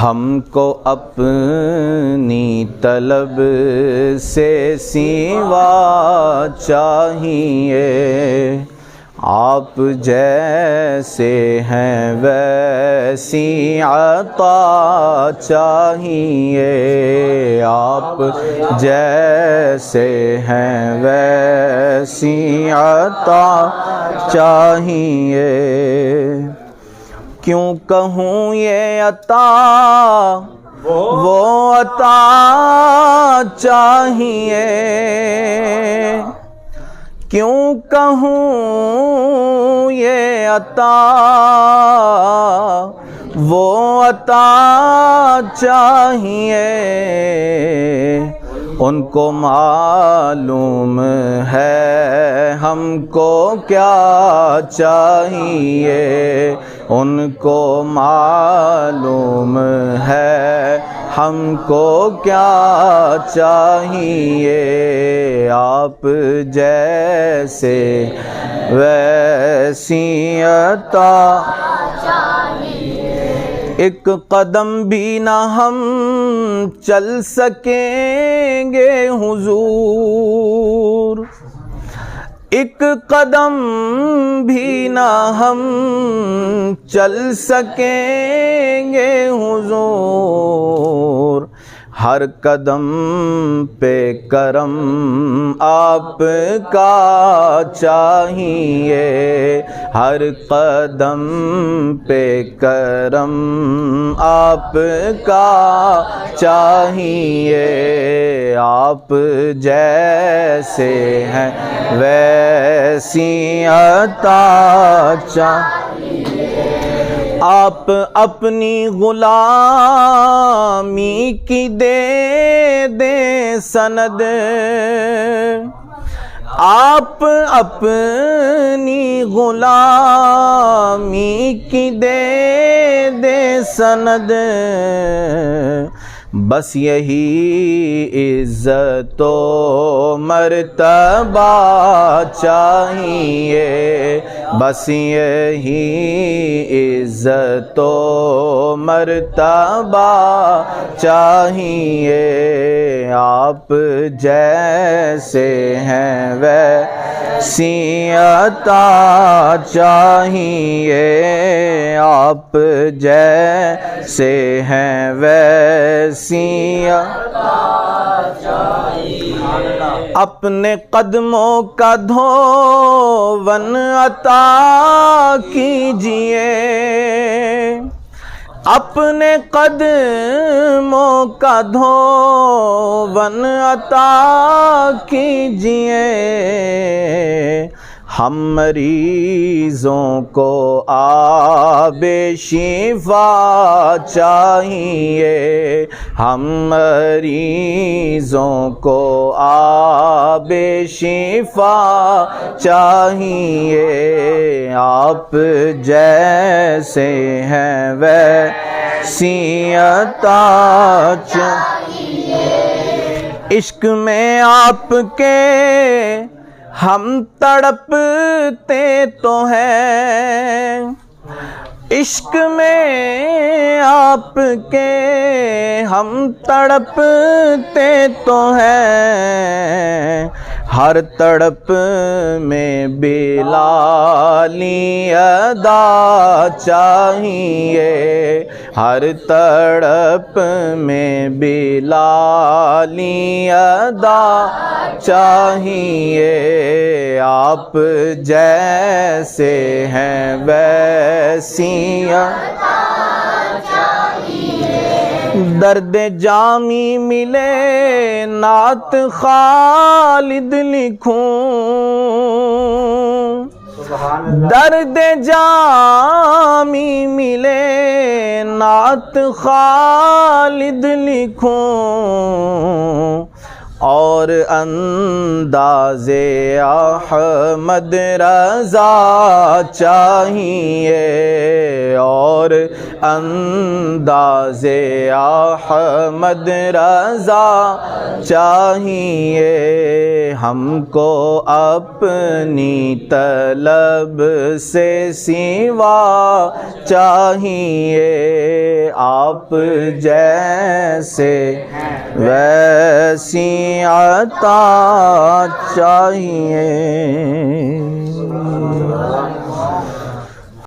ہم کو اپنی طلب سے سوا چاہیے، آپ جیسے ہیں ویسی عطا چاہیے، آپ جیسے ہیں ویسی عطا چاہیے۔ کیوں کہوں یہ عطا وہ عطا چاہیے، کیوں کہوں یہ عطا وہ عطا چاہیے، ان کو معلوم ہے ہم کو کیا چاہیے، ان کو معلوم ہے ہم کو کیا چاہیے، آپ جیسے ویسی عطا چاہیے۔ ایک قدم بھی نہ ہم چل سکیں گے حضور، ایک قدم بھی نہ ہم چل سکیں گے حضور، ہر قدم پہ کرم آپ کا چاہیے، ہر قدم پہ کرم آپ کا چاہیے، آپ جیسے ہیں ویسی عطا چاہیے۔ آپ اپنی غلامی کی دے دیں سند، آپ اپنی غلامی کی دے دیں سند، بس یہی عزت و مرتبہ چاہیے، بس یہی عزت و مرتبہ چاہیے، آپ جیسے ہیں ویسی عطا چاہیے، آپ جیسے ہیں ویسی عطا چاہیے۔ اپنے قدموں کا دھون عطا کیجئے، اپنے قدموں کا دھون عطا کیجئے، ہم مریضوں کو آب شفا چاہیے، ہم مریضوں کو آب شفا چاہیے، آپ جیسے ہیں ویسی عطا چاہیے۔ عشق میں آپ کے ہم تڑپتے تو ہیں، عشق میں آپ کے ہم تڑپتے تو ہیں، ہر تڑپ میں بلالی ادا چاہیے، ہر تڑپ میں بلالی ادا چاہیے، آپ جیسے ہیں ویسی عطا چاہیے۔ درد جامی ملے نعت خالد لکھوں، درد جامی ملے نعت خالد لکھوں، اور انداز احمد رضا چاہیے، اور انداز احمد رضا چاہیے، ہم کو اپنی طلب سے سوا چاہیے، آپ جیسے ویسی عطا چاہیے۔